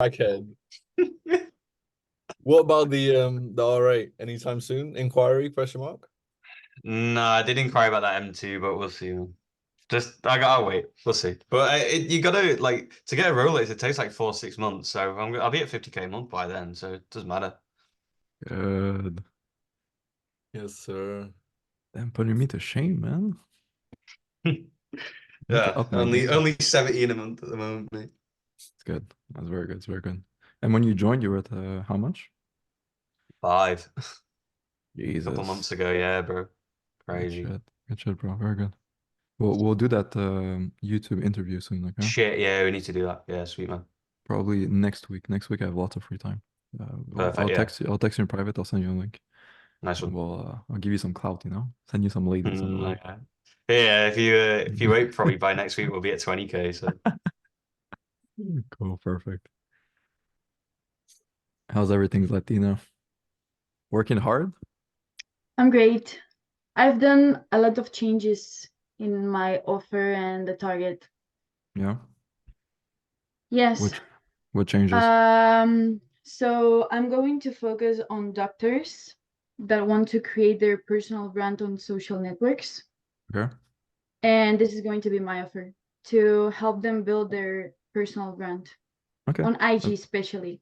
Crackhead. What about the R8? Anytime soon? Inquiry? Question mark. No, I did inquire about that M2, but we'll see. Just I'll wait. We'll see. But you gotta like to get a Rolex. It takes like 4 6 months. So I'll be at 50K a month by then. So it doesn't matter. Good. Yes, sir. Damn, putting me to shame, man. I need to Yeah, up my only game. only 70 in a month at the moment, mate. It's good. That's very good. It's very good. And when you joined, you were at how much? 5 couple Jesus. months ago. Yeah, bro. Good Crazy. shit. Good shit, bro. Very good. We'll do that YouTube interview soon, okay? Shit, yeah, we need to do that. Yeah, sweet man. Probably next week. Next week I have lots of free time. I'll Perfect, yeah. text you. I'll text you in private. I'll send you a link. Nice And one. I'll give you some clout, Send you some ladies on the way. Yeah. Yeah, if you wait, probably by next week we'll be at 20K. So Cool, perfect. How's everything, Latina? Working hard? I'm great. I've done a lot of changes in my offer and the target. Yeah. Yes. What changes? So I'm going to focus on doctors that want to create their personal brand on social networks. Okay. And this is going to be my offer to help them build their personal brand Okay. on IG especially.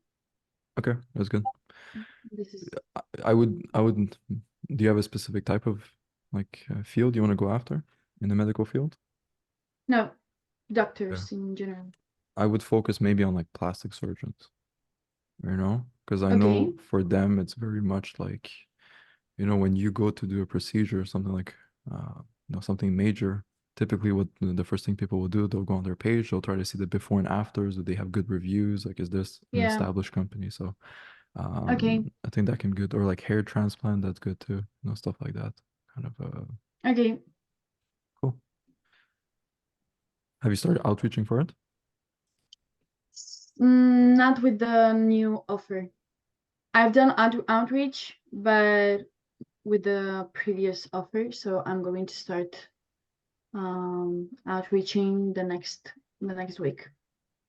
Okay, that's good. This is I would. Do you have a specific type of field you want to go after in the medical field? no doctors in general. I would focus maybe on like plastic surgeons, because I Okay. know for them it's very much like, when you go to do a procedure or something like, something major, typically what the first thing people will do, they'll go on their page, they'll try to see the before and afters, do they have good reviews, like is this an Yeah. established company? So Okay. I think that can be good, or like hair transplant, that's good too, stuff like that. Kind of Okay. cool. Have you started outreaching for it? Not with the new offer. I've done outreach, but with the previous offer, so I'm going to start outreaching the next week.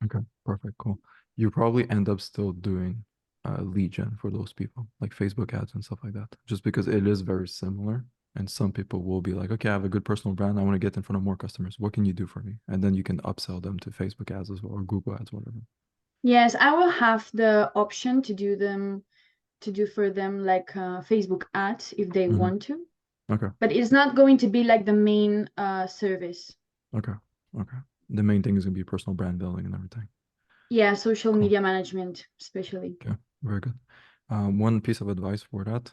Okay, perfect, cool. You probably end up still doing lead gen for those people, like Facebook ads and stuff like that, just because it is very similar. And some people will be like, okay, I have a good personal brand. I want to get in front of more customers. What can you do for me? And then you can upsell them to Facebook ads as well, or Google ads, whatever. Yes, I will have the option to do for them like Facebook ads if they want to. Okay. But it's not going to be like the main service. Okay. Okay. The main thing is gonna be personal brand building and everything. Yeah, social Cool. media management, especially. Okay, very good. One piece of advice for that,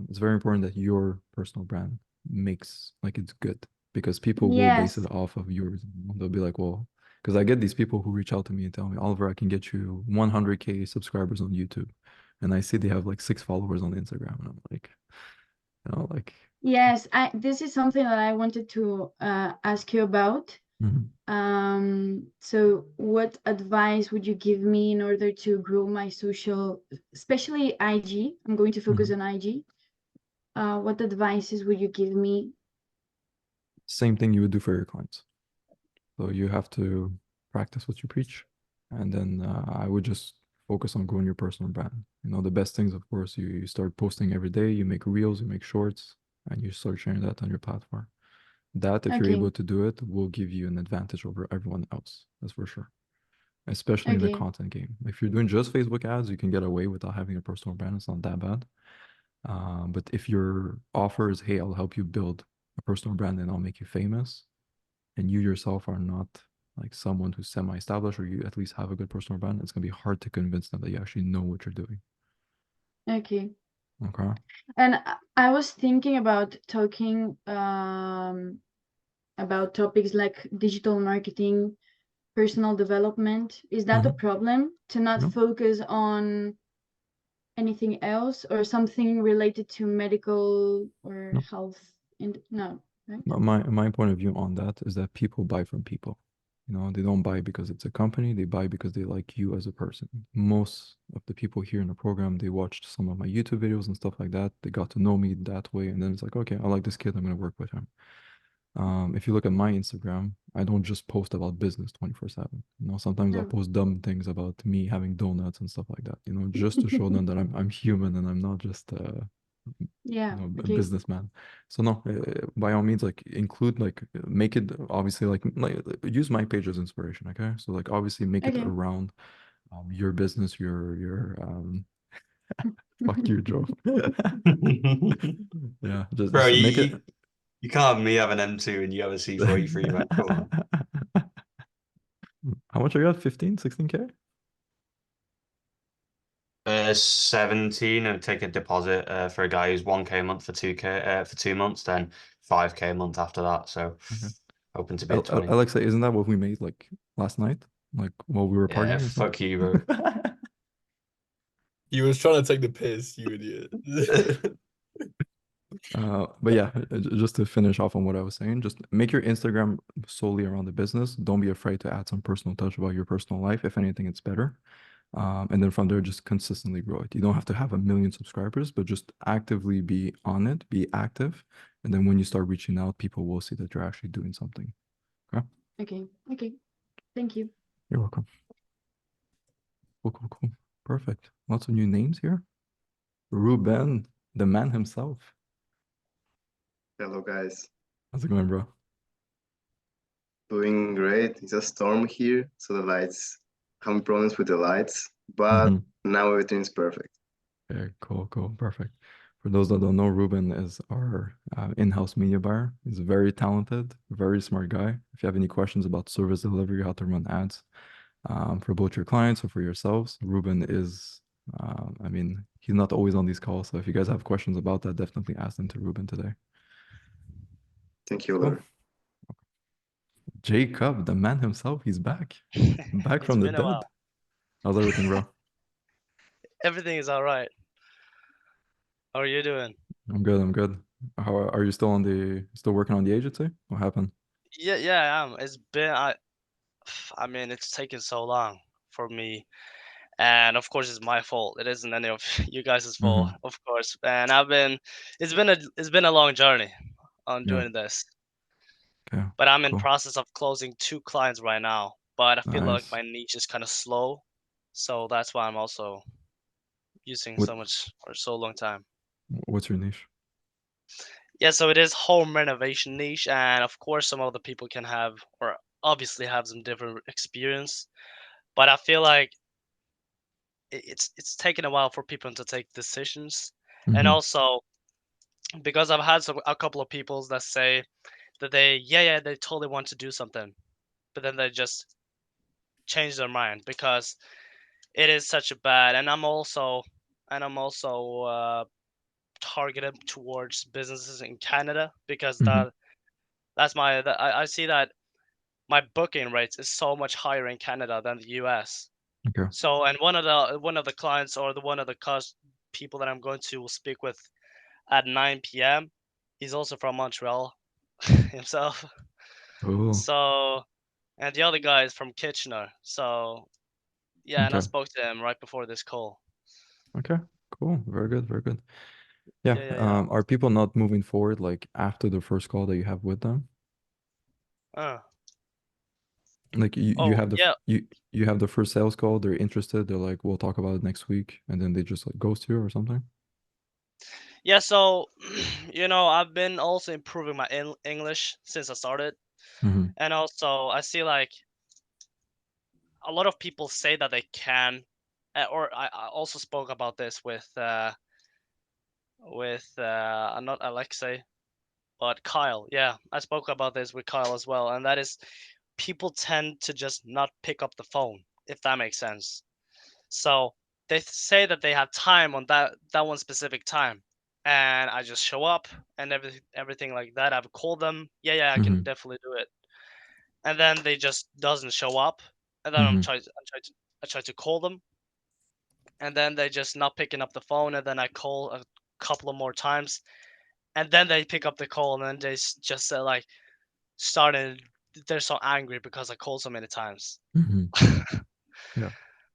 it's very important that your personal brand makes like it's good, because people will base Yes. it off of yours. They'll be like, well, because I get these people who reach out to me and tell me, Oliver, I can get you 100K subscribers on YouTube, and I see they have like 6 followers on Instagram, and I'm like, like. Yes, this is something that I wanted to ask you about. So what advice would you give me in order to grow my social, especially IG? I'm going to focus on IG. What advices would you give me? Same thing you would do for your clients. So you have to practice what you preach, and then I would just focus on growing your personal brand. The best things, of course, you start posting every day, you make reels, you make shorts, and you start sharing that on your platform. That, if you're able to do it, will give you an advantage over everyone else. That's for sure. Especially in the content game. If you're doing just Facebook ads, you can get away without having a personal brand. It's not that bad. But if your offer is, hey, I'll help you build a personal brand and I'll make you famous, and you yourself are not like someone who's semi-established, or you at least have a good personal brand, it's gonna be hard to convince them that you actually know what you're doing. Okay. Okay. And I was thinking about talking about topics like digital marketing, personal development. Is that a problem to not focus on anything else or something related to medical or health? No, right? My point of view on that is that people buy from people. They don't buy because it's a company. They buy because they like you as a person. Most of the people here in the program, they watched some of my YouTube videos and stuff like that. They got to know me that way, and then it's like, okay, I like this kid. I'm gonna work with him. If you look at my Instagram, I don't just post about business 24/7. You know, sometimes I'll No. post dumb things about me having donuts and stuff like that. You know, just to show them that I'm human and I'm not just Yeah. a Okay. businessman. So no, by all means, like include, like make it obviously like use my page as inspiration. Okay, so like obviously make it Okay. around your business, your fuck you, Joe. Yeah, Bro, just make it. you can't have me have an M2 and you have a C43, man. Come on. How much are you at? 15, 16K? 17 and take a deposit for a guy who's 1K a month for 2K for 2 months, then 5K a month after that. So Okay. hoping to be at 20. Alexa, isn't that what we made like last night? Like while we were Yeah, partying and stuff? fuck you, bro. He was trying to take the piss, you idiot. But yeah, just to finish off on what I was saying, just make your Instagram solely around the business. Don't be afraid to add some personal touch about your personal life. If anything, it's better. And then from there, just consistently grow it. You don't have to have 1 million subscribers, but just actively be on it, be active. And then when you start reaching out, people will see that you're actually doing something. Okay. Okay. Okay. Thank you. You're welcome. Cool. Perfect. Lots of new names here. Ruben, the man himself. Hello, guys. How's it going, bro? Doing great. It's a storm here, so the lights, having problems with the lights, but now everything's perfect. Okay, cool, perfect. For those that don't know, Ruben is our in-house media buyer. He's very talented, very smart guy. If you have any questions about service delivery, how to run ads for both your clients or for yourselves, Ruben is, I mean, he's not always on these calls. So if you guys have questions about that, definitely ask them to Ruben today. Thank you, Cool. Oliver. Jacob, the man himself, he's back. Back It's from the been a dead. while. How's everything, bro? Everything is all right. How are you doing? I'm good. How are you still working on the agency? What happened? Yeah, I am. I mean, it's taken so long for me, and of course, it's my fault. It isn't any of you guys' fault, of course. And it's been a long journey on Yeah. doing this. Okay. But I'm in Cool. process of closing 2 clients right now. But I feel like Nice. my niche is kind of slow, so that's why I'm also using What so much or so long time. what's your niche? Yeah, so it is home renovation niche, and of course, some other people can have or obviously have some different experience. But I feel like it's taken a while for people to take decisions, and also because I've had a couple of people that say that they totally want to do something, but then they just change their mind because it is such a bad. And I'm also targeted towards businesses in Canada because I see that my booking rates is so much higher in Canada than the US. Okay. So, and one of the clients or one of the people that I'm going to will speak with at 9 p.m. He's also from Montreal himself. Cool. So, and the other guy is from Kitchener. So, yeah, and I Okay. spoke to him right before this call. Okay. Cool. Very good. Yeah. Yeah. Are people not moving forward like after the first call that you have with them? Like you have you have the first sales call, they're interested, they're like, we'll talk about it next week, and then they just like ghost you or something? Yeah, so I've been also improving my English since I started. And also I see like a lot of people say that they can, or I also spoke about this with not Alexei, but Kyle. Yeah, I spoke about this with Kyle as well, and that is people tend to just not pick up the phone, if that makes sense. So they say that they have time on that one specific time, and I just show up and everything like that. I've called them. Yeah, I can definitely do it. And then they just doesn't show up, and then I try to call them, and then they just not picking up the phone, and then I call a couple of more times, and then they pick up the call, and then they just like started. They're so angry because I called so many times. Yeah.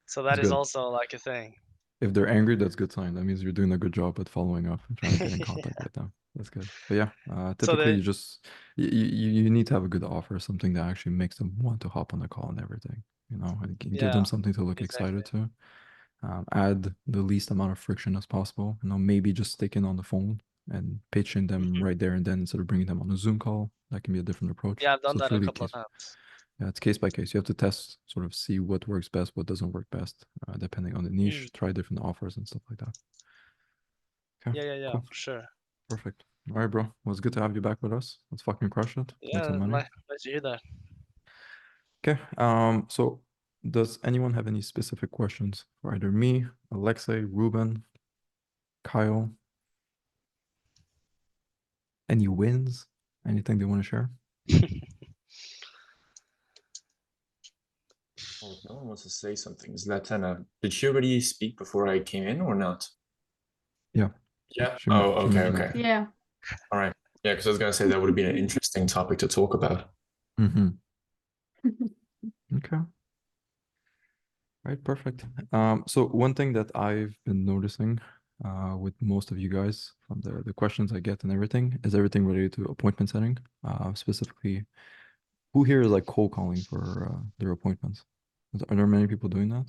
So That's that is good. also like a thing. If they're angry, that's a good sign. That means you're doing a good job at following up and trying to get in contact with them. That's good. But yeah, So typically the you just you need to have a good offer, something that actually makes them want to hop on the call and everything. You know, and give them yeah, something to look exactly. excited to. Add the least amount of friction as possible. You know, maybe just sticking on the phone and pitching them right there and then instead of bringing them on a Zoom call. That can be a different approach. Yeah, I've done So it's that a really couple of case. times. Yeah, it's case by case. You have to test, sort of see what works best, what doesn't work best, depending on the niche. Try different offers and stuff like that. Okay, Yeah, cool. for sure. Perfect. All right, bro. Well, it's good to have you back with us. Let's fucking crush it. Make Yeah, some money. nice to hear that. Okay. So does anyone have any specific questions for either me, Alexei, Ruben, Kyle? Any wins? Anything they want to share? Well, if no one wants to say something, Zlatan, did she already speak before I came in or not? Yeah. Yeah. She Oh, okay, mentioned okay. that. Yeah. All right. Yeah, because I was going to say that would have been an interesting topic to talk about. Mm-hmm. Okay. Right, perfect. So one thing that I've been noticing with most of you guys from the questions I get and everything is everything related to appointment setting. Specifically, who here is like cold calling for their appointments? Are there many people doing that?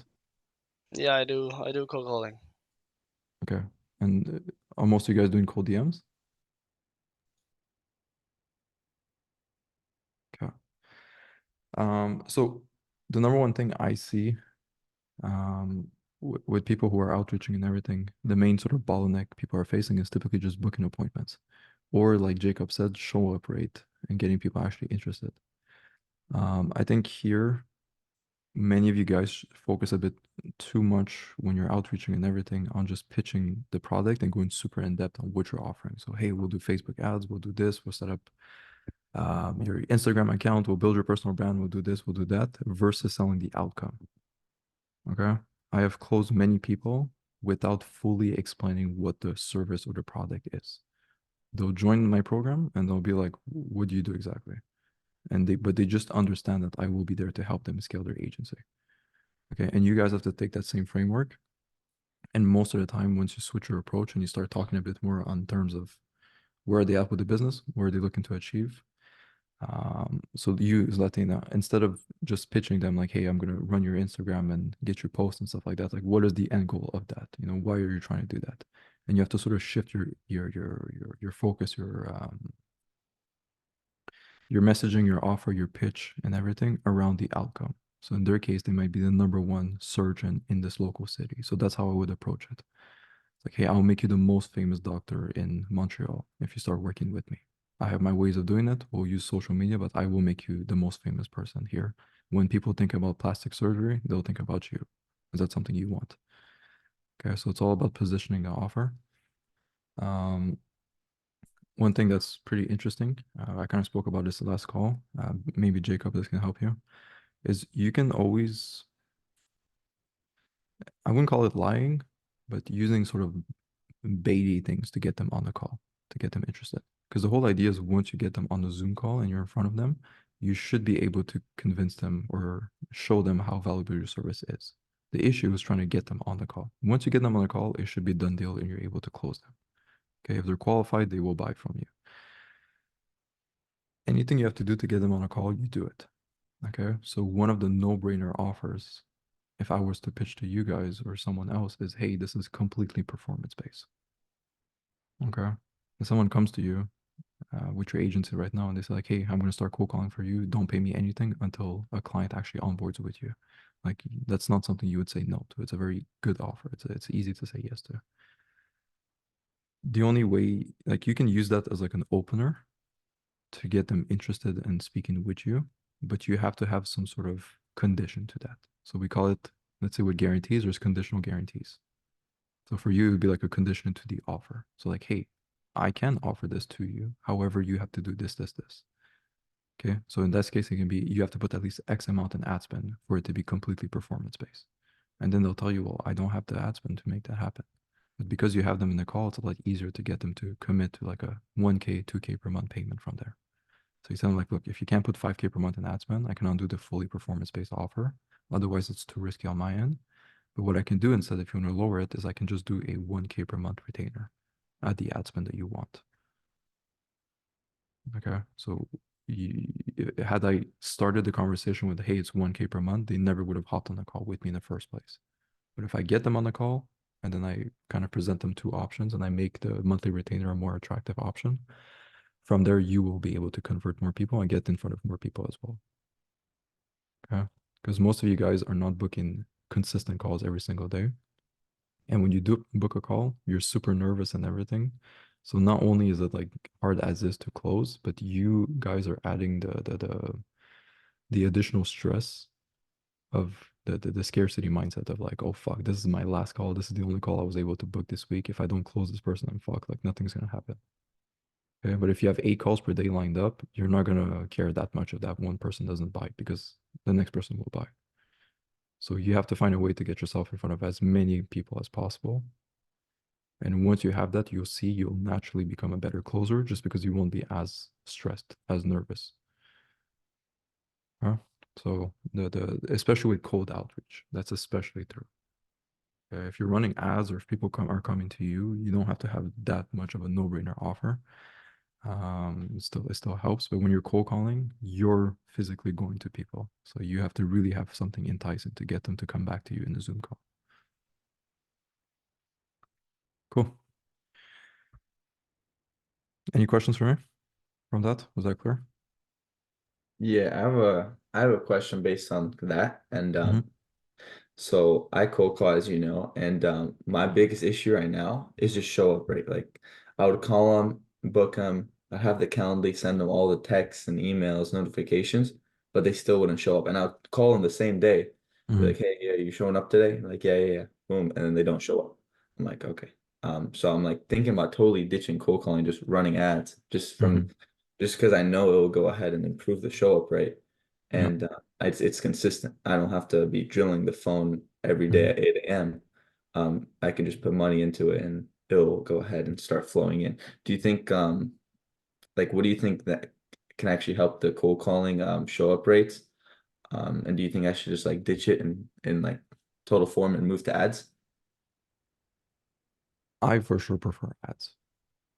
Yeah, I do cold calling. Okay. And are most of you guys doing cold DMs? Okay. So the number one thing I see with people who are outreaching and everything, the main sort of bottleneck people are facing is typically just booking appointments, or like Jacob said, show up rate and getting people actually interested. I think here, many of you guys focus a bit too much when you're outreaching and everything on just pitching the product and going super in depth on what you're offering. So, hey, we'll do Facebook ads, we'll do this, we'll set up your Instagram account, we'll build your personal brand, we'll do this, we'll do that, versus selling the outcome. Okay. I have closed many people without fully explaining what the service or the product is. They'll join my program and they'll be like, what do you do exactly? But they just understand that I will be there to help them scale their agency. Okay. And you guys have to take that same framework. And most of the time, once you switch your approach and you start talking a bit more on terms of where are they at with the business, where are they looking to achieve, so you as Latina, instead of just pitching them like, hey, I'm gonna run your Instagram and get your posts and stuff like that, like what is the end goal of that? You know, why are you trying to do that? And you have to sort of shift your focus, your messaging, your offer, your pitch, and everything around the outcome. So in their case, they might be the #1 surgeon in this local city. So that's how I would approach it. It's like, hey, I'll make you the most famous doctor in Montreal if you start working with me. I have my ways of doing it. We'll use social media, but I will make you the most famous person here. When people think about plastic surgery, they'll think about you. Is that something you want? Okay, so it's all about positioning the offer. One thing that's pretty interesting, I kind of spoke about this the last call. Maybe Jacob, this can help you, is you can always, I wouldn't call it lying, but using sort of baity things to get them on the call, to get them interested. Because the whole idea is once you get them on the Zoom call and you're in front of them, you should be able to convince them or show them how valuable your service is. The issue is trying to get them on the call. Once you get them on the call, it should be a done deal and you're able to close them. Okay, if they're qualified, they will buy from you. Anything you have to do to get them on a call, you do it. Okay, so one of the no-brainer offers, if I was to pitch to you guys or someone else, is, hey, this is completely performance-based. Okay, if someone comes to you with your agency right now and they say like, hey, I'm going to start cold calling for you, don't pay me anything until a client actually onboards with you. Like, that's not something you would say no to. It's a very good offer. It's easy to say yes to. The only way, like, you can use that as like an opener to get them interested in speaking with you, but you have to have some sort of condition to that. So we call it, let's say with guarantees, there's conditional guarantees. So for you, it would be like a condition to the offer. So like, hey, I can offer this to you. However, you have to do this, this, this. Okay. So in this case, it can be, you have to put at least X amount in ad spend for it to be completely performance-based. And then they'll tell you, well, I don't have the ad spend to make that happen. But because you have them in the call, it's a lot easier to get them to commit to like a 1K, 2K per month payment from there. So you tell them like, look, if you can't put 5K per month in ad spend, I cannot do the fully performance-based offer. Otherwise, it's too risky on my end. But what I can do instead, if you want to lower it, is I can just do a 1K per month retainer at the ad spend that you want. Okay, so had I started the conversation with, hey, it's 1K per month, they never would have hopped on the call with me in the first place. But if I get them on the call and then I kind of present them two options and I make the monthly retainer a more attractive option, from there you will be able to convert more people and get in front of more people as well. Okay, because most of you guys are not booking consistent calls every single day. And when you do book a call, you're super nervous and everything. So not only is it like hard as is to close, but you guys are adding the additional stress of the scarcity mindset of like, oh fuck, this is my last call. This is the only call I was able to book this week. If I don't close this person, I'm fucked. Like nothing's gonna happen. Okay, but if you have 8 calls per day lined up, you're not gonna care that much if that one person doesn't buy because the next person will buy. So you have to find a way to get yourself in front of as many people as possible. And once you have that, you'll see you'll naturally become a better closer just because you won't be as stressed, as nervous. Huh? So especially with cold outreach, that's especially true. If you're running ads or if people are coming to you, you don't have to have that much of a no-brainer offer. It still helps, but when you're cold calling, you're physically going to people. So you have to really have something enticing to get them to come back to you in the Zoom call. Cool. Any questions for me from that? Was that clear? Yeah, I have a question based on that. And Mhm. so I cold call, as you know, and my biggest issue right now is just show up, right? Like I would call them, book them, I have the Calendly, send them all the texts and emails, notifications, but they still wouldn't show up. And I'll call them the same day, be Mhm. like, hey, yeah, you showing up today? Like, yeah, boom, and then they don't show up. I'm like, okay. So I'm like thinking about totally ditching cold calling, just running ads, just because I know it will go ahead and improve the show up rate. Yeah. And it's consistent. I don't have to be drilling the phone every day at 8 a.m. I can just put money into it and it'll go ahead and start flowing in. Do you think like what do you think that can actually help the cold calling show up rates? And do you think I should just like ditch it in like total form and move to ads? I for sure prefer ads.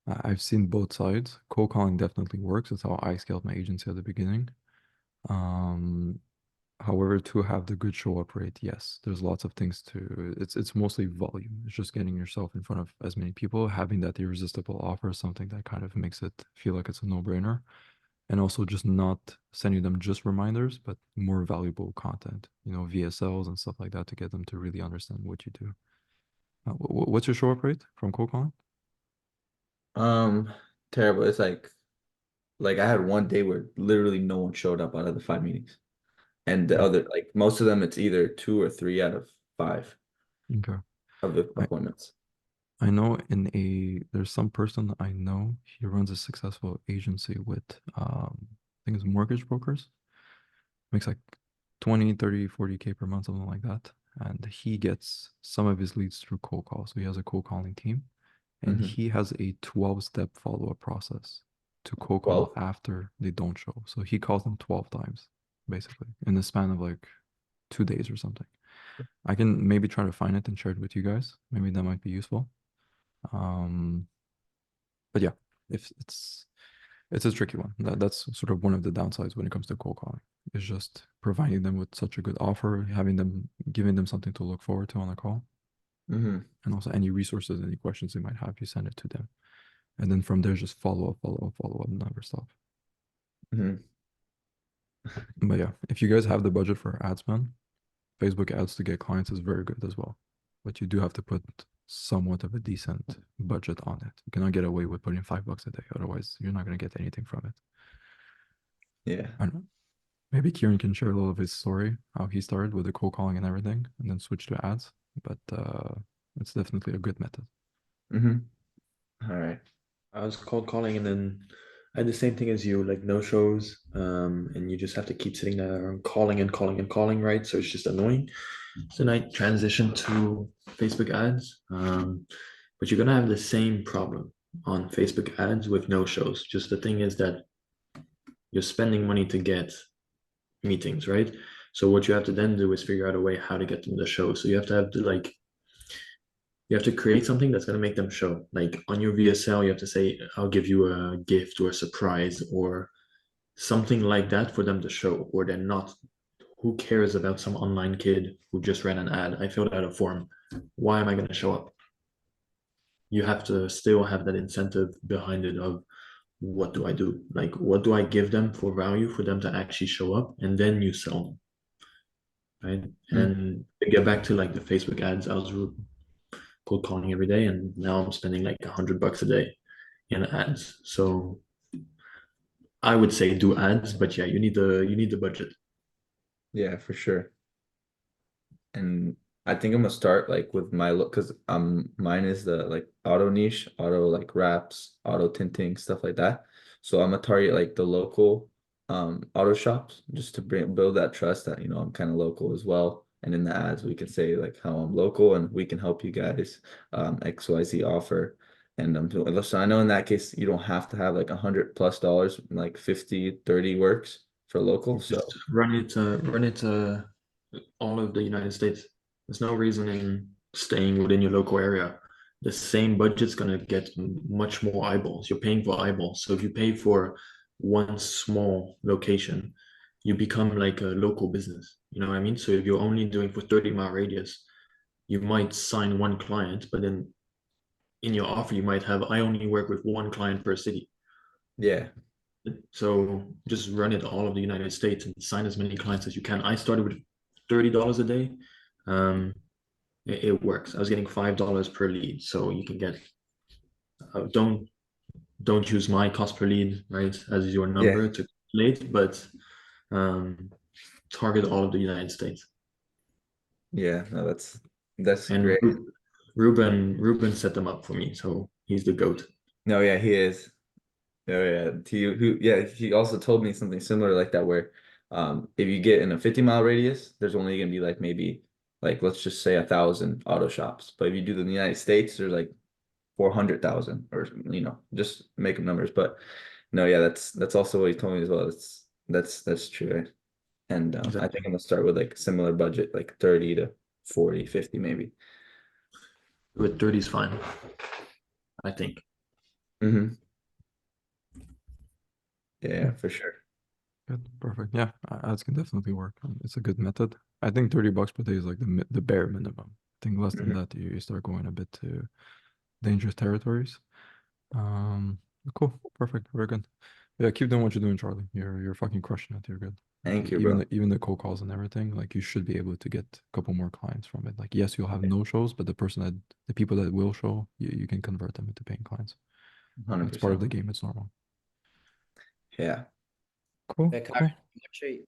I've seen both sides. Cold calling definitely works. That's how I scaled my agency at the beginning. However, to have the good show up rate, yes, there's lots of things to it's mostly volume. It's just getting yourself in front of as many people, having that irresistible offer is something that kind of makes it feel like it's a no-brainer. And also just not sending them just reminders, but more valuable content, VSLs and stuff like that to get them to really understand what you do. What's your show up rate from cold calling? Terrible. It's like I had one day where literally no one showed up out of the 5 meetings. And the Yeah. other, like most of them, it's either 2 or 3 out of 5 Okay. of the appointments. I know there's some person I know, he runs a successful agency with, I think it's mortgage brokers, makes like 20, 30, 40K per month, something like that. And he gets some of his leads through cold calls. So he has a cold calling team and he has a 12-step follow-up process to cold call 12? after they don't show. So he calls them 12 times, basically, in the span of like 2 days or something. I can maybe try to find it and share it with you guys. Maybe that might be useful. But yeah, if it's a tricky one. That's sort of one of the downsides when it comes to cold calling. It's just providing them with such a good offer, giving them something to look forward to on a call, and also any resources, any questions they might have, you send it to them, and then from there just follow up, never stop. But yeah, if you guys have the budget for ads, man, Facebook ads to get clients is very good as well. But you do have to put somewhat of a decent budget on it. You cannot get away with putting $5 a day. Otherwise, you're not going to get anything from it. Yeah. I don't know. Maybe Kieran can share a little of his story, how he started with the cold calling and everything, and then switch to ads. But it's definitely a good method. All right. I was cold calling and then I had the same thing as you, like no shows. And you just have to keep sitting there and calling, right? So it's just annoying. So then I transitioned to Facebook ads. But you're gonna have the same problem on Facebook ads with no shows. Just the thing is that you're spending money to get meetings, right? So what you have to then do is figure out a way how to get them to show. So you have you have to create something that's going to make them show. Like on your VSL, you have to say, I'll give you a gift or a surprise or something like that for them to show, or they're not. Who cares about some online kid who just ran an ad? I filled out a form. Why am I going to show up? You have to still have that incentive behind it of what do I do? Like, what do I give them for value for them to actually show up? And then you sell them. Right. And to get back to like the Facebook ads, I was cold calling every day, and now I'm spending like $100 a day in ads. So I would say do ads, but yeah, you need the budget. Yeah, for sure. And I think I'm gonna start like with my look, because mine is the like auto niche, auto like wraps, auto tinting, stuff like that. So I'm gonna target like the local auto shops just to build that trust that, you know, I'm kind of local as well. And in the ads we can say like how I'm local and we can help you guys XYZ offer. And so I know in that case you don't have to have like $100+ like 50 30 works for local. So Just run it all over the United States. There's no reason in staying within your local area. The same budget's gonna get much more eyeballs. You're paying for eyeballs. So if you pay for one small location, you become like a local business. You know what I mean? So if you're only doing for 30-mile radius, you might sign one client, but then in your offer you might have, I only work with one client per city. yeah. So just run it all of the United States and sign as many clients as you can. I started with $30 a day. It works. I was getting $5 per lead, so you can get. Don't use my cost per lead, right, as your number to calculate, but target all of the United States. Yeah, no, that's And great. Ruben set them up for me, so he's the GOAT. No, yeah, he is. Oh yeah, he also told me something similar like that, where if you get in a 50-mile radius, there's only gonna be like maybe like let's just say 1,000 auto shops. But if you do the United States, there's like 400,000, or you know, just make up numbers. But no, yeah, that's also what he told me as well. That's true. Right? And I Exactly. think I'm gonna start with like similar budget, like 30 to 40, 50 maybe. With 30 is fine, I think. Mm-hmm. Yeah, for sure. Good, perfect. Yeah, ads can definitely work. It's a good method. I think $30 per day is like the bare minimum. I think less than that, you start going a bit to dangerous territories. Cool, perfect, very good. Yeah, keep doing what you're doing, Charlie. You're fucking crushing it. You're good. Thank you, even bro. even the cold calls and everything, like you should be able to get a couple more clients from it. Like yes, you'll have no shows, but the people that will show, you can convert them into paying clients. 100%. It's part of the game. It's normal. Yeah. Cool. Hey, Cool. actually,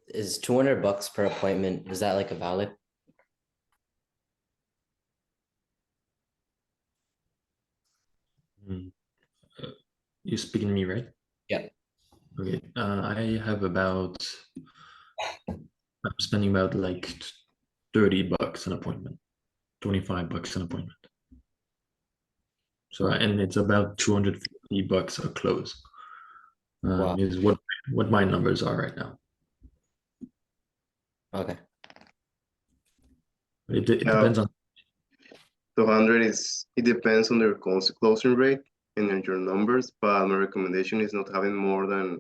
is $200 per appointment, is that like a valid? You're speaking to me, right? Yeah. Okay. I have about. I'm spending about like $30 an appointment, $25 an appointment. So and it's about $250 a close. Wow. Is what my numbers are right now. Okay. But it depends on. 200 it depends on their closing rate and on your numbers, but my recommendation is not having more than,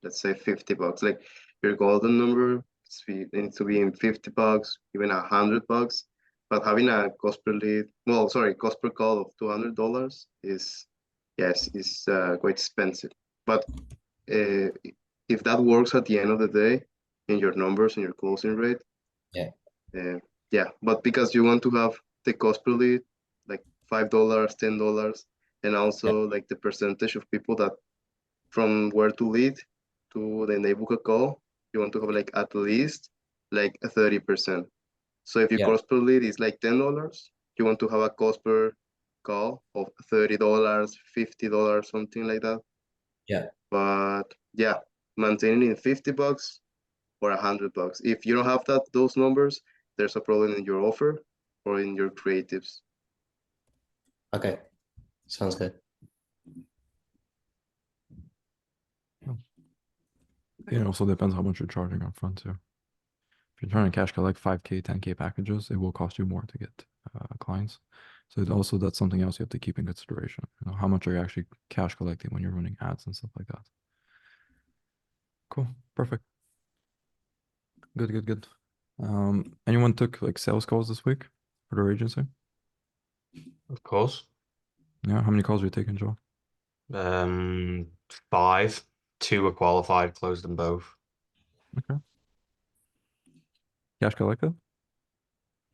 let's say, $50. Like your golden number needs to be in $50, even $100. But having a cost per lead, cost per call of $200 is quite expensive. But if that works at the end of the day in your numbers and your closing rate, yeah. But because you want to have the cost per lead, like $5, $10, and also like the percentage of people that from where to lead to then they book a call, you want to have like at least like a 30%. So if your cost per lead is like $10, you want to have a cost per call of $30, $50, something like that. Yeah. But yeah, maintaining in $50 or $100. If you don't have those numbers, there's a problem in your offer or in your creatives. Okay. Sounds good. It also depends how much you're charging up front too. If you're trying to cash collect 5K, 10K packages, it will cost you more to get clients. clients. So that's something else you have to keep in consideration. How much are you actually cash collecting when you're running ads and stuff like that? Cool, perfect. Good. Anyone took like sales calls this week for their agency? Of course. Yeah, how many calls are you taking, Joe? 5. 2 were qualified, closed them both. Okay. Cash collected?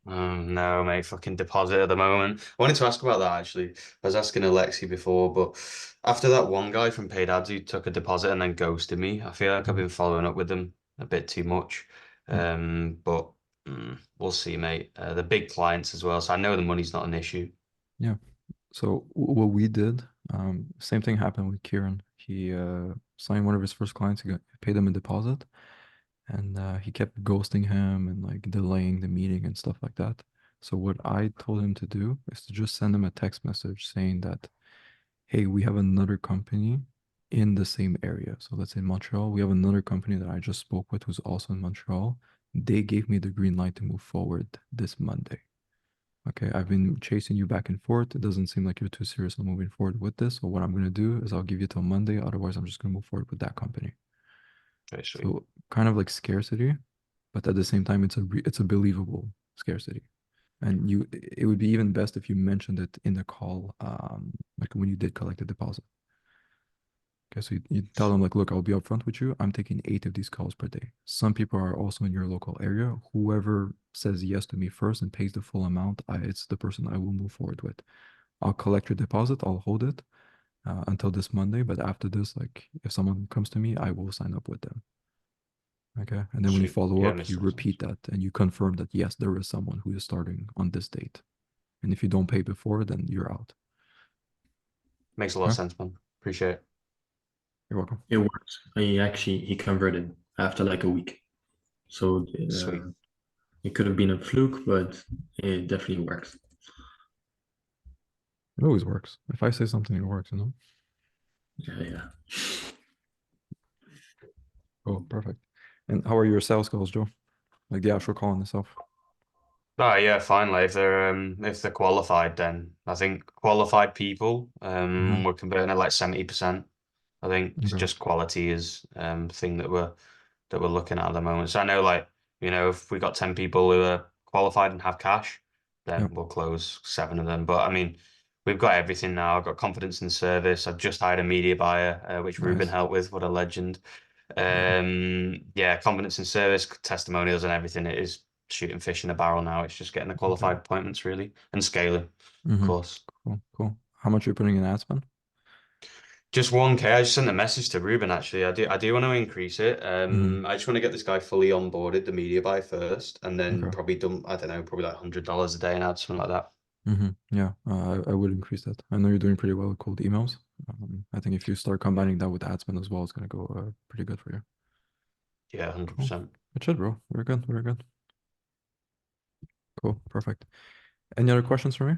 No, mate, fucking deposit at the moment. I wanted to ask about that actually. I was asking Alexi before, but after that one guy from Paid Ads who took a deposit and then ghosted me, I feel like I've been following up with them a bit too much. But we'll see, mate. The big clients as well, so I know the money's not an issue. Yeah. So what we did, same thing happened with Kieran. He signed one of his first clients. He paid him a deposit, and he kept ghosting him and like delaying the meeting and stuff like that. So what I told him to do is to just send him a text message saying that, hey, we have another company in the same area. So let's say Montreal, we have another company that I just spoke with who's also in Montreal. They gave me the green light to move forward this Monday. Okay, I've been chasing you back and forth. It doesn't seem like you're too serious on moving forward with this. So what I'm going to do is I'll give you till Monday. Otherwise, I'm just going to move forward with that company. Very sweet. So kind of like scarcity, but at the same time, it's a believable scarcity. And it would be even best if you mentioned it in the call, like when you did collect the deposit. Okay, so you tell them like, look, I'll be upfront with you. I'm taking 8 of these calls per day. Some people are also in your local area. Whoever says yes to me first and pays the full amount, it's the person I will move forward with. I'll collect your deposit. I'll hold it until this Monday. But after this, like if someone comes to me, I will sign up with them. Okay, and then when you Sweet. follow Yeah, up, makes you sense. repeat that and you confirm that yes, there is someone who is starting on this date. And if you don't pay before, then you're out. Makes a lot of sense, man. Appreciate it. You're welcome. It worked. He converted after like a week. So Sweet. it could have been a fluke, but it definitely works. It always works. If I say something, it works, you know? Yeah. Oh, perfect. And how are your sales calls, Joe? Like the actual call in itself? Oh yeah, finally. If they're qualified, then I think qualified people we're converting at like 70%. I think it's Okay. just quality is thing that we're looking at the moment. So I know like, if we got 10 people who are qualified and have cash, then Yep. we'll close 7 of them. But I mean, we've got everything now. I've got confidence in the service. I've just hired a media buyer, which Ruben Nice. helped with. What a legend. Yeah, confidence in service, testimonials and everything. It is shooting fish in a barrel now. It's just getting the qualified appointments really and scaling, of course. Cool. How much are you putting in ad spend? Just 1K. I just sent a message to Ruben actually. I do want to increase it. I just want to get this guy fully onboarded, the media buy first, and then Okay. probably dump, I don't know, probably like $100 a day and add something like that. Yeah, I would increase that. I know you're doing pretty well with cold emails. I think if you start combining that with ad spend as well, it's gonna go pretty good for you. Yeah, 100%. It should, bro. Very good. Cool, perfect. Any other questions for me?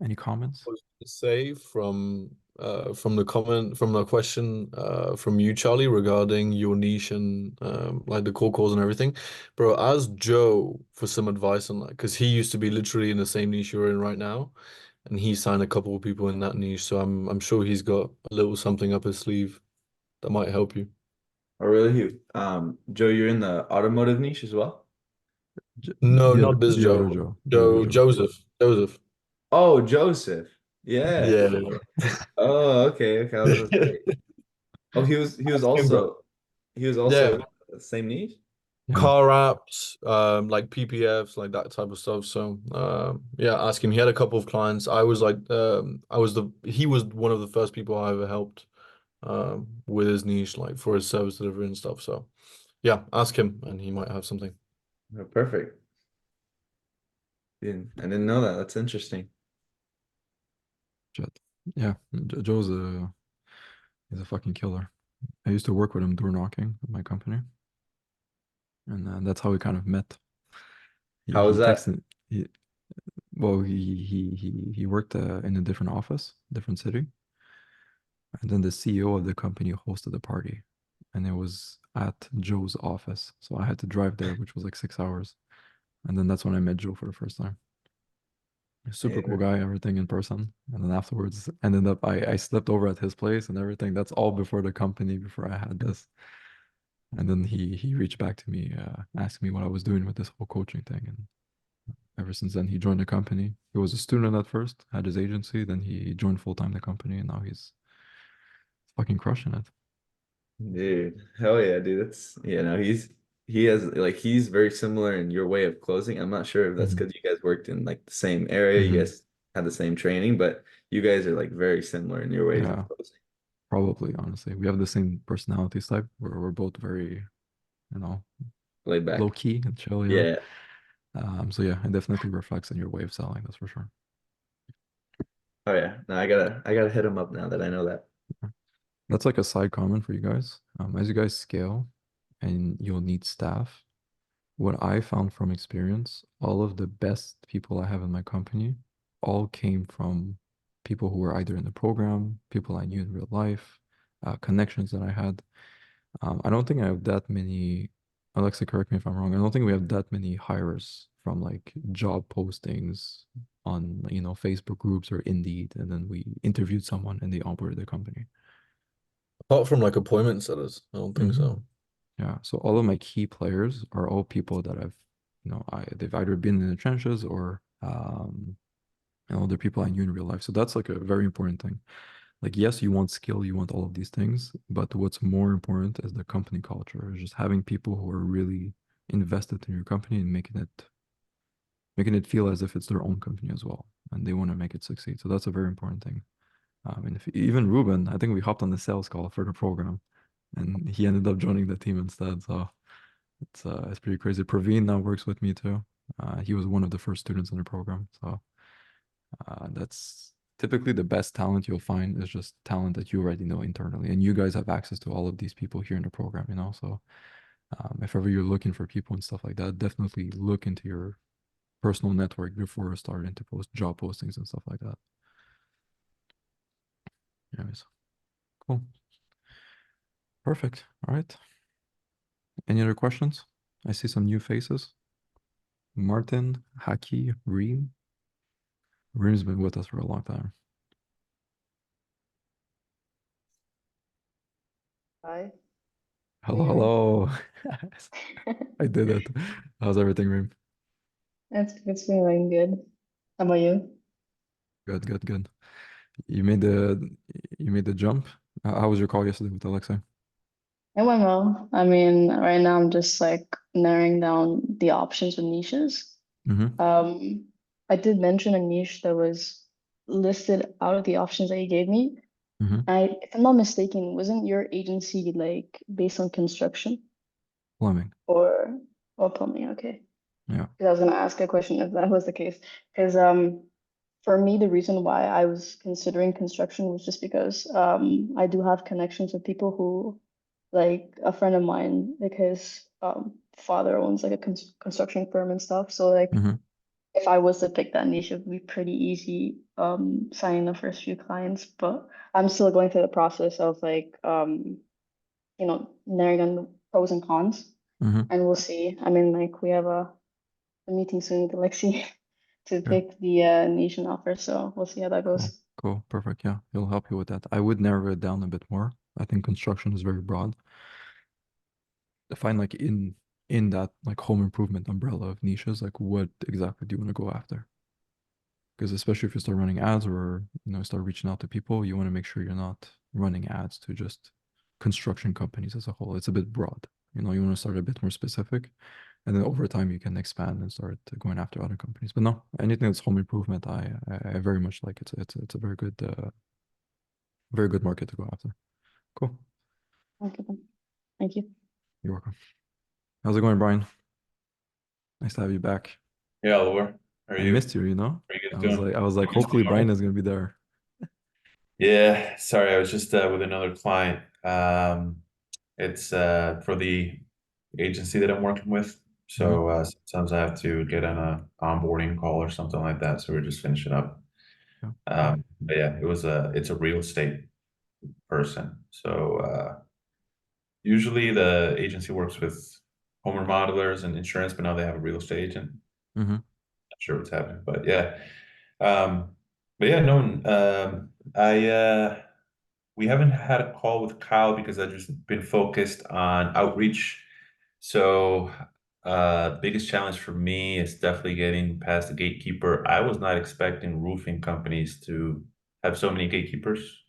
Any comments? I was gonna say from the question from you, Charlie, regarding your niche and like the cold calls and everything. Bro, ask Joe for some advice on that, because he used to be literally in the same niche you're in right now, and he signed a couple of people in that niche. So I'm sure he's got a little something up his sleeve that might help you. Oh, really? Joe, you're in the automotive niche as well? No, not this the other Joe. Joe. The other Joe. Joseph. Oh, Joseph. Yeah. Yeah. Oh, okay. I was gonna say. Oh, he was also Yeah. same niche? Yeah. Car apps, like PPFs, like that type of stuff. So yeah, ask him. He had a couple of clients. I was like he was one of the first people I ever helped with his niche, like for his service delivery and stuff. So yeah, ask him and he might have something. Oh, perfect. I didn't know that. That's interesting. Yeah, Joe's he's a fucking killer. I used to work with him door knocking at my company, and that's how we kind of met. How was that? Texted, he worked in a different office, different city, and then the CEO of the company hosted a party, and it was at Joe's office, so I had to drive there, which was like 6 hours. And then that's when I met Joe for the first time. Super cool guy, everything in person. And then afterwards ended up I slept over at his place and everything. That's all before the company, before I had this. And then he reached back to me, asked me what I was doing with this whole coaching thing. And ever since then, he joined the company. He was a student at first, had his agency, then he joined full-time the company, and now he's fucking crushing it. Dude, hell yeah, dude. That's no, he's very similar in your way of closing. I'm not sure if that's because you guys worked in like the same area, you guys had the same training, but you guys are like very similar in your ways of closing. Probably, honestly. We have the same personality type where we're both very, laid back, low key and chill. Yeah. So yeah, it definitely reflects in your way of selling, that's for sure. Oh yeah. No, I gotta hit him up now that I know that. That's like a side comment for you guys. As you guys scale and you'll need staff, what I found from experience, all of the best people I have in my company all came from people who were either in the program, people I knew in real life, connections that I had. I don't think I have that many, Alexa, correct me if I'm wrong. I don't think we have that many hires from like job postings on, Facebook groups or Indeed, and then we interviewed someone and they onboarded the company. Apart from like appointment setters, I don't think so. Yeah, so all of my key players are all people that I've, they've either been in the trenches or, they're people I knew in real life. So that's like a very important thing. Like, yes, you want skill, you want all of these things, but what's more important is the company culture, just having people who are really invested in your company and making it feel as if it's their own company as well, and they want to make it succeed. So that's a very important thing. And if even Ruben, I think we hopped on the sales call for the program, and he ended up joining the team instead. So it's pretty crazy. Praveen now works with me too. He was one of the first students in the program. So that's typically the best talent you'll find is just talent that you already know internally, and you guys have access to all of these people here in the program. So if ever you're looking for people and stuff like that, definitely look into your personal network before starting to post job postings and stuff like that. Anyways, cool. Perfect. All right. Any other questions? I see some new faces. Martin, Haki, Reem. Reem's been with us for a long time. Hi. Hello. I did it. How's everything, Reem? It's been going good. How about you? Good. You made the jump. How was your call yesterday with Alexa? It went well. I mean, right now I'm just like narrowing down the options with niches. I did mention a niche that was listed out of the options that you gave me. If I'm not mistaken, wasn't your agency like based on construction Plumbing. or plumbing? Okay. Yeah. Because I was gonna ask a question if that was the case. Because for me, the reason why I was considering construction was just because I do have connections with people who, like a friend of mine, like his father owns like a construction firm and stuff. So like if I was to pick that niche, it would be pretty easy signing the first few clients. But I'm still going through the process of like narrowing down the pros and cons, and we'll see. I mean, like we have a meeting soon with Alexi to pick the niche and offer, so we'll see how that goes. Cool. Perfect. Yeah, he'll help you with that. I would narrow it down a bit more. I think construction is very broad. Find like in that like home improvement umbrella of niches, like what exactly do you want to go after? Because especially if you start running ads or start reaching out to people, you want to make sure you're not running ads to just construction companies as a whole. It's a bit broad. You want to start a bit more specific, and then over time you can expand and start going after other companies. But no, anything that's home improvement, I very much like. It's a very good market to go after. Cool. Okay, thank you. You're welcome. How's it going, Brian? Nice to have you back. Yeah, Oliver. How are you? I missed you, I was like, hopefully Brian is gonna be there. Yeah, sorry, I was just with another client. It's for the agency that I'm working with. So sometimes I have to get on a onboarding call or something like that. So we're just finishing up. But yeah, it's a real estate person. So usually the agency works with home remodelers and insurance, but now they have a real estate agent. Mm-hmm. Not sure what's happening, but yeah. But yeah, no, we haven't had a call with Kyle because I've just been focused on outreach. So, biggest challenge for me is definitely getting past the gatekeeper. I was not expecting roofing companies to have so many gatekeepers,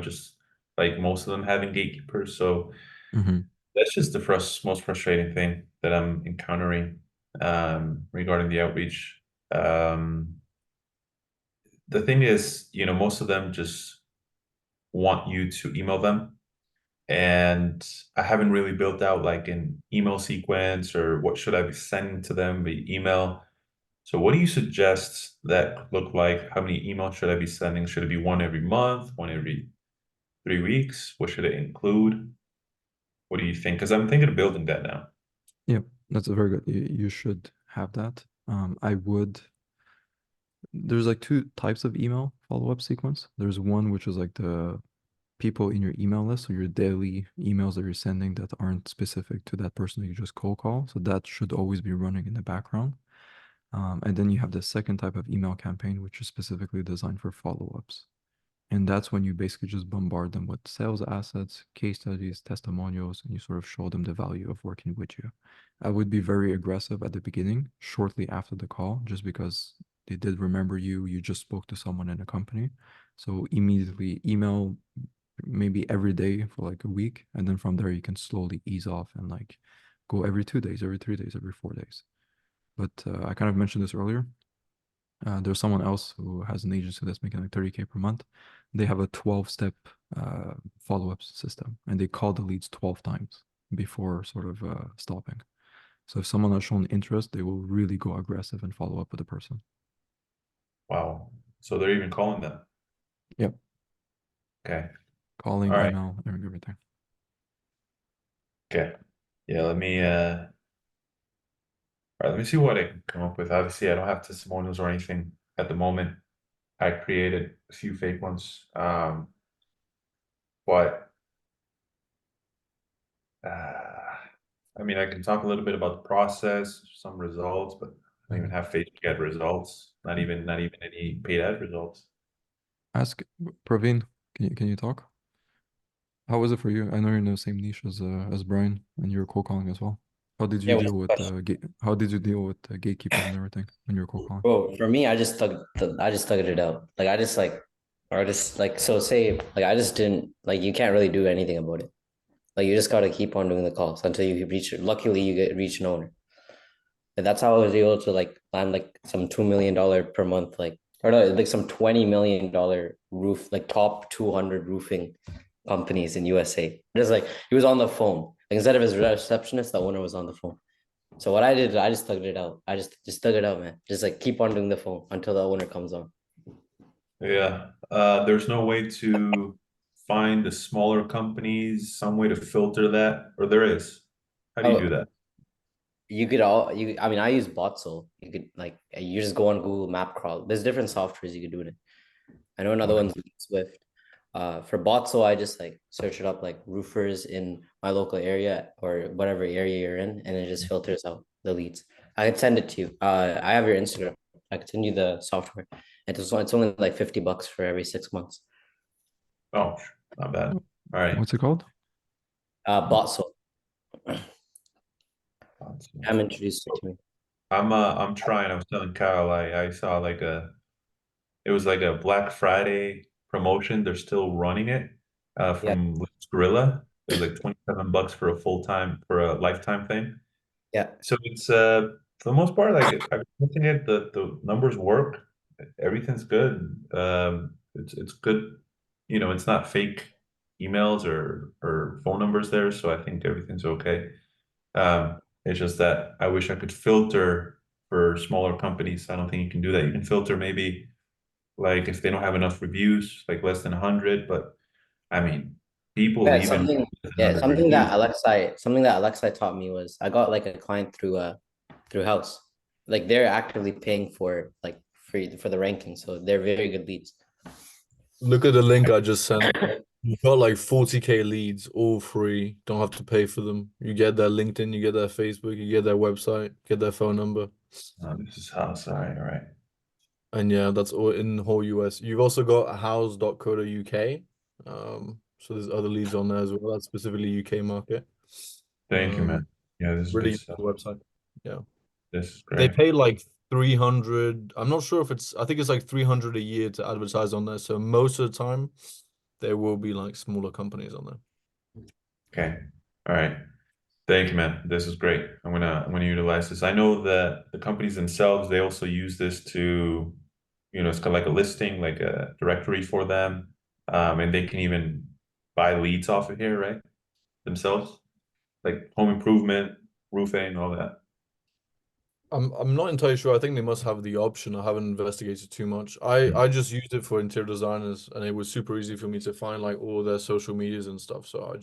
just like most of them having gatekeepers. So Mm-hmm. that's just the most frustrating thing that I'm encountering regarding the outreach. The thing is, most of them just want you to email them. And I haven't really built out like an email sequence or what should I be sending to them via email. So what do you suggest that look like? How many emails should I be sending? Should it be one every month, one every 3 weeks? What should it include? What do you think? Because I'm thinking of building that now. Yep, that's a very good. You should have that. There's like two types of email follow-up sequence. There's one which is like the people in your email list, so your daily emails that you're sending that aren't specific to that person that you just cold call. So that should always be running in the background. And then you have the second type of email campaign, which is specifically designed for follow-ups. And that's when you basically just bombard them with sales assets, case studies, testimonials, and you sort of show them the value of working with you. I would be very aggressive at the beginning, shortly after the call, just because they did remember you. You just spoke to someone in a company. So immediately email maybe every day for like a week. And then from there, you can slowly ease off and like go every 2 days, every 3 days, every 4 days. But I kind of mentioned this earlier. There's someone else who has an agency that's making like 30K per month. They have a 12-step follow-up system, and they call the leads 12 times before sort of stopping. So if someone has shown interest, they will really go aggressive and follow up with the person. Wow. So they're even calling them. Yep. Okay. Calling, All right. email, everything. Okay. Yeah, all right, let me see what I can come up with. Obviously, I don't have testimonials or anything at the moment. I created a few fake ones. But I mean, I can talk a little bit about the process, some results, but I don't even have Facebook ad results. Not even any paid ad results. Ask Praveen. Can you talk? How was it for you? I know you're in the same niche as Brian, and you're cold calling as well. How did you deal with gatekeepers and everything when you were cold calling? Bro, for me, I just stuck it out. Like I just like, or just like, so say like I just didn't like, you can't really do anything about it. Like you just gotta keep on doing the calls until you reach. Luckily, you reach an owner. And that's how I was able to like land like some $2 million per month, like or no, like some $20 million roof, like top 200 roofing companies in USA. Just like he was on the phone. Like instead of his receptionist, the owner was on the phone. So what I did, I just thugged it out. I just stuck it out, man. Just like keep on doing the phone until the owner comes on. Yeah. There's no way to find the smaller companies, some way to filter that, or there is. How do you do that? I mean, I use Botso. You could like you just go on Google Map Crawl. There's different softwares you could do it. I know another one's Swift. For Botso, I just like search it up like roofers in my local area or whatever area you're in, and it just filters out the leads. I could send it to you. I have your Instagram. I could send you the software. It's only like $50 for every 6 months. Oh, not bad. All right. What's it called? Botso. I'm introduced to me. I'm trying. I was telling Kyle I saw it was like a Black Friday promotion. They're still running it from Gorilla. It was like $27 for a lifetime thing. Yeah. So it's for the most part, like I'm looking at the numbers work. Everything's good. It's good. It's not fake emails or phone numbers there, so I think everything's okay. It's just that I wish I could filter for smaller companies. I don't think you can do that. You can filter maybe like if they don't have enough reviews, like less than 100. But I mean, people Yeah, even something that Alexei taught me was I got like a client through House. Like they're actively paying for like for the ranking, so they're very good leads. Look at the link I just sent. You got like 40K leads, all free. Don't have to pay for them. You get their LinkedIn, you get their Facebook, you get their website, get their phone number. Oh, this is house. All right. And yeah, that's all in the whole US. You've also got house.co.uk. So there's other leads on there as well. That's specifically UK market. Thank you, man. Yeah, this is good Really stuff. good website. Yeah. This is They great. pay like 300. I'm not sure if I think it's like 300 a year to advertise on there. So most of the time there will be like smaller companies on there. Okay. All right. Thank you, man. This is great. I'm gonna utilize this. I know that the companies themselves, they also use this to, it's kind of like a listing, like a directory for them. And they can even buy leads off of here, right? Themselves, like home improvement, roofing, all that. I'm not entirely sure. I think they must have the option. I haven't investigated too much. I just used it for interior designers, and it was super easy for me to find like all their social medias and stuff. So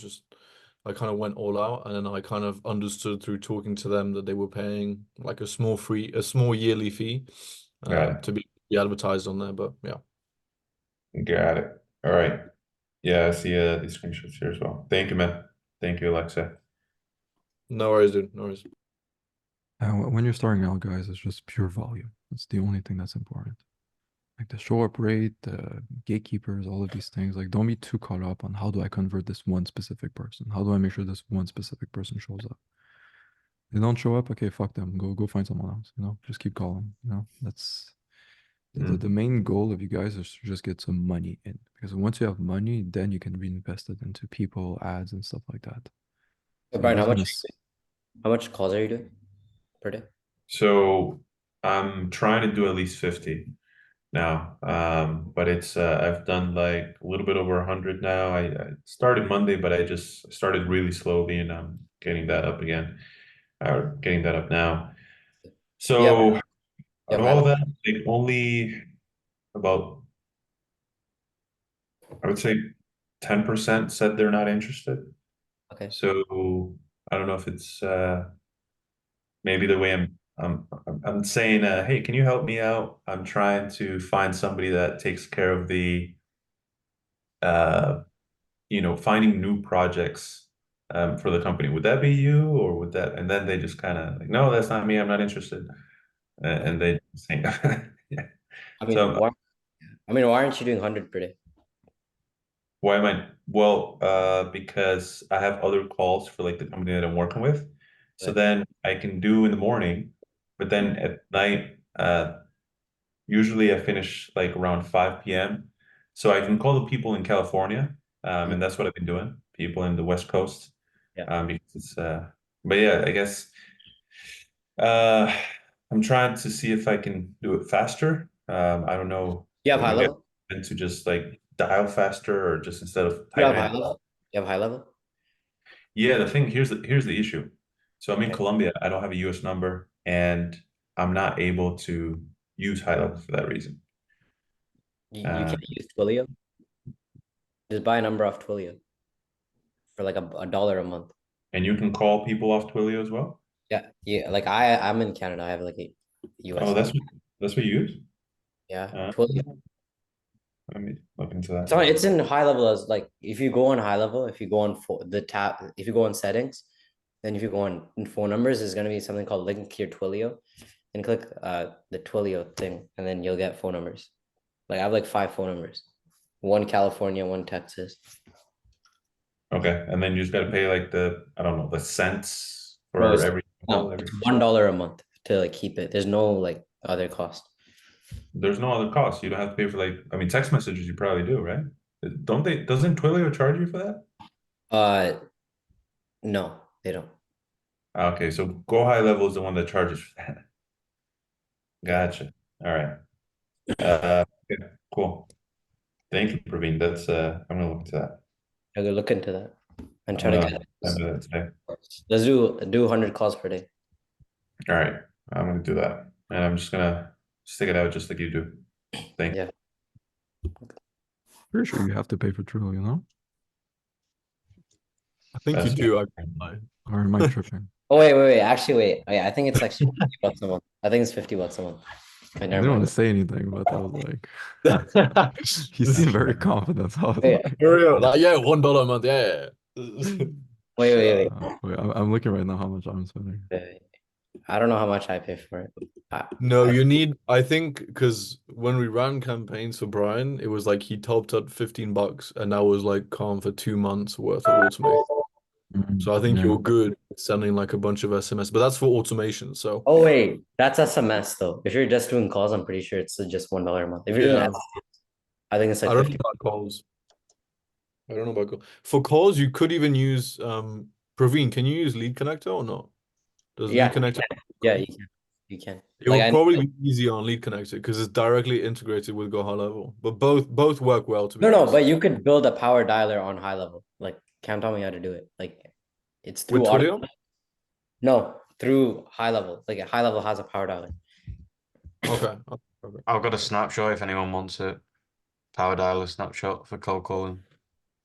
I kind of went all out, and then I kind of understood through talking to them that they were paying like a small yearly fee Got it. to be advertised on there. But yeah, Got it. All right. Yeah, I see these screenshots here as well. Thank you, man. Thank you, Alexa. no worries, dude. No worries. When you're starting out, guys, it's just pure volume. That's the only thing that's important. Like the show up rate, the gatekeepers, all of these things. Like, don't be too caught up on how do I convert this one specific person? How do I make sure this one specific person shows up? They don't show up, okay, fuck them. Go find someone else. Just keep calling. That's the main goal of you guys is to just get some money in, because once you have money, then you can reinvest it into people, ads, and stuff like that. So So Brian, you're how just much calls are you doing per day? So I'm trying to do at least 50 now. But it's I've done like a little bit over 100 now. I started Monday, but I just started really slowly, and I'm getting that up again, or getting that up now. Yeah, So you out have of high all of level. that, like only about, I would say 10% said they're not interested. Okay. So I don't know if it's maybe the way I'm saying, hey, can you help me out? I'm trying to find somebody that takes care of the uh, finding new projects for the company. Would that be you, or would that? And then they just kind of like, no, that's not me. I'm not interested. And they say, yeah. I mean, So why aren't you doing 100 per day? why am I? Well, because I have other calls for like the company that I'm working with. So Right. then I can do in the morning, but then at night, usually I finish like around 5 p.m. So I can call the people in California, and that's what I've been doing. People in the West Coast, Yeah. because it's. But yeah, I guess uh, I'm trying to see if I can do it faster. I don't know. You have Like high maybe I level? tend to just like dial faster, or just instead of You have typing high it. level? You have high level? Yeah, the thing here's the issue. So I'm in Okay. Colombia. I don't have a US number, and I'm not able to use high level for that reason. You can't use Twilio? Just buy a number off Twilio for like a dollar a month. And you can call people off Twilio as well? Yeah. Yeah. Like I'm in Canada. I have like a US Oh, number. that's what you use? Yeah. Twilio. Let me look into that. It's in high level as like if you go on high level, if you go on the tab, if you go on settings, then if you go on phone numbers, there's gonna be something called link your Twilio, and click the Twilio thing, and then you'll get phone numbers. Like I have like 5 phone numbers, one California, one Texas. Okay, and then you just got to pay like I don't know, the cents No, for every call. it's $1 a month to like keep it. There's no like other cost. There's no other cost. You don't have to pay for like, I mean, text messages you probably do, right? Doesn't Twilio charge you for that? No, they don't. Okay, so Go High Level is the one that charges for that. Gotcha. All right. Okay, cool. Thank you, Praveen. That's I'm gonna look into that. I could look into that and I'm try to gonna get look into that today. Let's do 100 calls per day. All right, I'm gonna do that, and I'm just gonna stick it out just like you do. Thank you. Yeah. pretty sure you have to pay for Twilio, I think you That's do. or am I tripping? Oh wait. Actually, wait. Oh, yeah, I think it's like 50 bucks a month. I think it's 50 bucks a month. I Wait, didn't never want mind. to say anything, but I was like, he seemed very confident. So I was Wait, like, For real, like yeah, $1 a month, yeah. wait. wait, I'm looking right now how much I'm spending. I don't know how much I pay for it. No, you need, I think, because when we ran campaigns for Brian, it was like he topped up $15 and that was like calm for 2 months worth of automation. So I think Yeah. you're good sending like a bunch of SMS, but that's for automation. So Oh wait, that's SMS though. If you're just doing calls, I'm pretty sure it's just $1 a month. If you're doing yeah, ads, I think it's like I don't know 50. about calls. I don't know about calls. For calls, you could even use Praveen, can you use Lead Connector or not? Does Lead Yeah, Connector? yeah, you can. You can. It Like would I probably be easier on Lead Connector because it's directly integrated with Go High Level. But both work well, to be no, honest. but you could build a power dialer on high level. Like Cam taught me how to do it. Like it's With through auto. Twilio? No, through high level. Like high level has a power dialer. Okay. I've got a snapshot if anyone wants it. Power dialer snapshot for cold calling.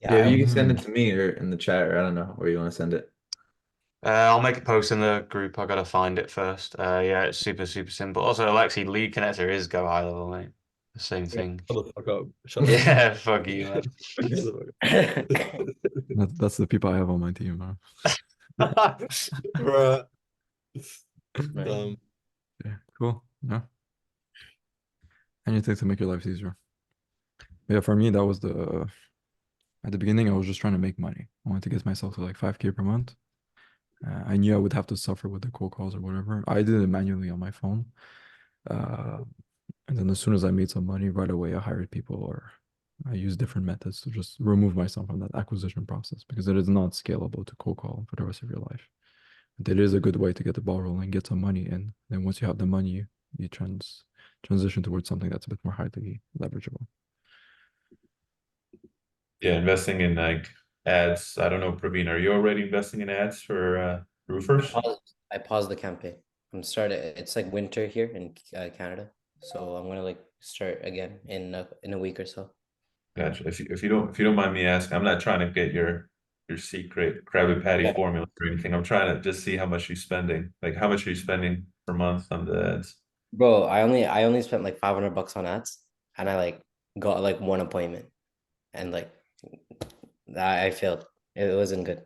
Yeah, Yeah, you can send it to me or in the chat, or I don't know where you want to send it. I'll make a post in the group. I gotta find it first. Yeah, it's super simple. Also, Alexi, Lead Connector is Go High Level, mate. The same thing. Shut the fuck up. Shut the Yeah, fuck you, man. That's the people I have on my team, man. Bruh. Right. Yeah, cool. Yeah. Anything to make your lives easier. Yeah, for me, that was at the beginning, I was just trying to make money. I wanted to get myself to like 5K per month. I knew I would have to suffer with the cold calls or whatever. I did it manually on my phone. And then as soon as I made some money, right away, I hired people or I used different methods to just remove myself from that acquisition process because it is not scalable to cold call for the rest of your life. But it is a good way to get the ball rolling, get some money in. Then once you have the money, you transition towards something that's a bit more highly leverageable. Yeah, investing in like ads. I don't know, Praveen, are you already investing in ads for roofers? I paused the campaign. I'm starting. It's like winter here in Canada, so I'm gonna like start again in a week or so. Gotcha. If you don't mind me asking, I'm not trying to get your secret Krabby Patty formula or anything. I'm trying to just see how much you're spending. Like how much are you spending per month on the ads? Bro, I only spent like $500 on ads, and I like got like one appointment, and like I failed. It wasn't good.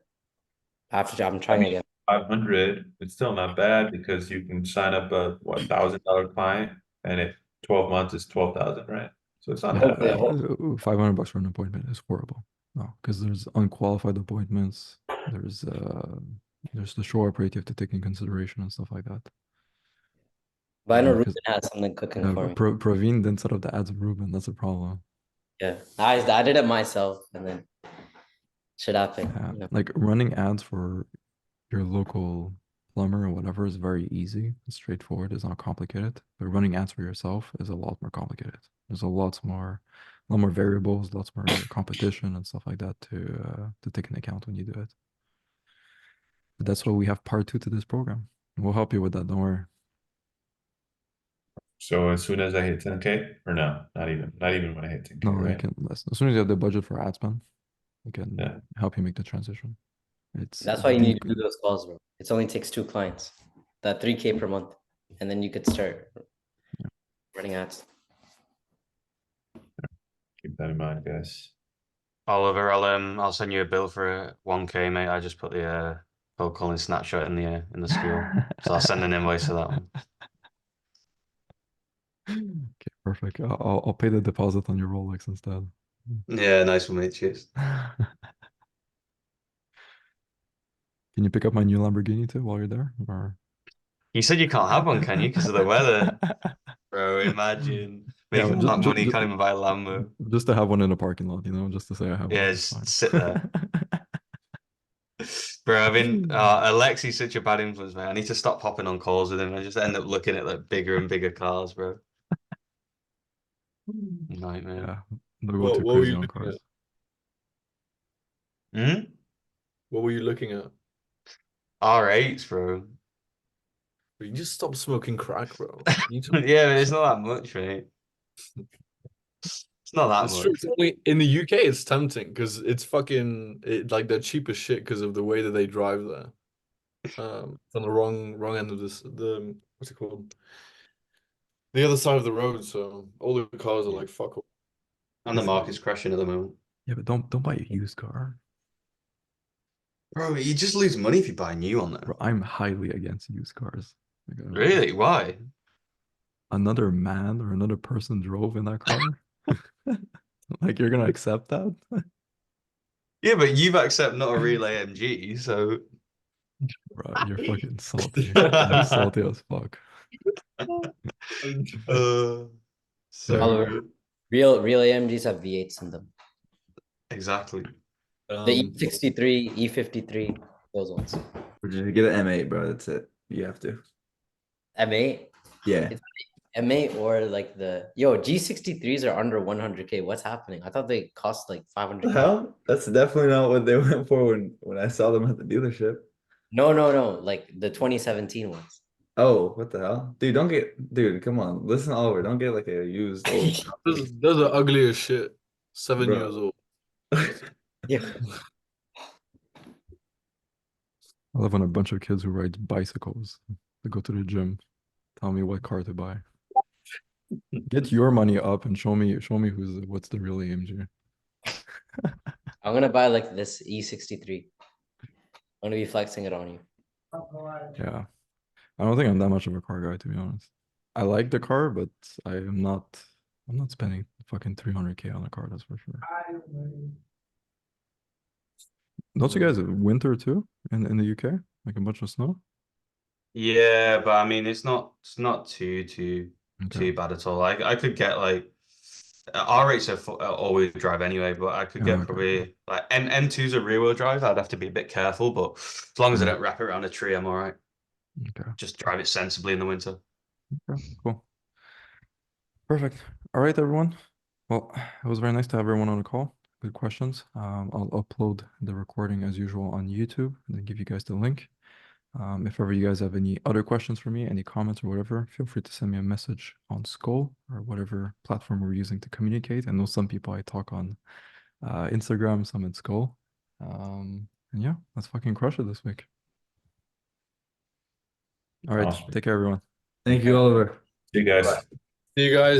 I'm trying again. 500, it's still not bad because you can sign up a $1,000 client and if 12 months is 12,000, right? So it's not Yeah, that bad. $500 for an appointment is horrible. No, because there's unqualified appointments. There's the show up rate you have to take in consideration and stuff like that. But I know Because Ruben has something cooking for me. Praveen didn't set up the ads of Ruben. That's a problem. Yeah, I did it myself, and then shit happened. Yeah, You know? like running ads for your local plumber or whatever is very easy. It's straightforward. It's not complicated. But running ads for yourself is a lot more complicated. There's a lot more variables, lots more competition and stuff like that to take into account when you do it. But that's why we have part 2 to this program. We'll help you with that. Don't worry. So as soon as I hit 10K or no, not even when I hit 10K, No, right? you can less. As soon as you have the budget for ad spend, we can Yeah. help you make the transition. That's why you need to do those calls, bro. It only takes 2 clients, that 3K per month, and then you could start running ads. Keep that in mind, guys. Oliver, I'll send you a bill for 1K, mate. I just put the cold calling snapshot in the school, so I'll send an invoice for that one. Okay, perfect. I'll pay the deposit on your Rolex instead. Yeah, nice one, mate. Cheers. Can you pick up my new Lamborghini too while you're there? Or You said you can't have one, can you? Because of the weather. Bro, imagine yeah, making all that money, you can't even buy a Lambo. just to have one in the parking lot, just to say I have one. Yeah, just sit there. Bro, I've been Alexi's such a bad influence, man. I need to stop hopping on calls with him. I just end up looking at like bigger and bigger cars, bro. Nightmare. Yeah, they'll go too crazy on cars. What were you looking at? R8s, bro. You just stop smoking crack, bro. Yeah, but it's not that much, mate. It's not that much. True. In the UK, it's tempting because it's like they're cheap as shit because of the way that they drive there. It's on the wrong end of what's it called? The other side of the road. So all the cars are like fuck off. And the market's crashing at the moment. Yeah, but don't buy a used car. Bro, you just lose money if you buy a new one, though. Bro, I'm highly against used cars. Really? Why? Another man or another person drove in that car? Like you're gonna accept that? Yeah, but you've accepted not a real AMG, so Bro, you're fucking salty. You're salty as fuck. So Oliver, good. real AMGs have V8s in them. Exactly. The E63, E53, those ones. Just get an M8, bro. That's it. You have to. M8? Yeah. It's M8 or like G63s are under 100K. What's happening? I thought they cost like What the 500K. hell? That's definitely not what they went for when I saw them at the dealership. No. Like the 2017 ones. Oh, what the hell? Dude, come on. Listen, Oliver, don't get like a used old Those are ugly as shit. 7 years bro. old. Yeah. I love when a bunch of kids who ride bicycles to go to the gym tell me what car to buy. Get your money up and show me what's the real AMG. I'm gonna buy like this E63. I'm gonna be flexing it on you. Yeah. I don't think I'm that much of a car guy, to be honest. I like the car, but I'm not spending fucking 300K on a car, that's for sure. Don't you guys have winter too in the UK? Like a bunch of snow? Yeah, but I mean, it's not too Okay. bad at all. I could get like our rates are all-wheel drive anyway, but I could Oh, get okay. probably like M2's a rear-wheel drive. I'd have to be a bit careful, but as long as I Mm. don't wrap it around a tree, I'm all right. Okay. Just drive it sensibly in the winter. Okay, cool. Perfect. All right, everyone. Well, it was very nice to have everyone on the call. Good questions. I'll upload the recording as usual on YouTube and then give you guys the link. If ever you guys have any other questions for me, any comments or whatever, feel free to send me a message on Skull or whatever platform we're using to communicate. I know some people I talk on Instagram, some in Skull. And yeah, let's fucking crush it this week. All right, Awesome. take care, everyone. Thank you, Oliver. See you guys. See you guys.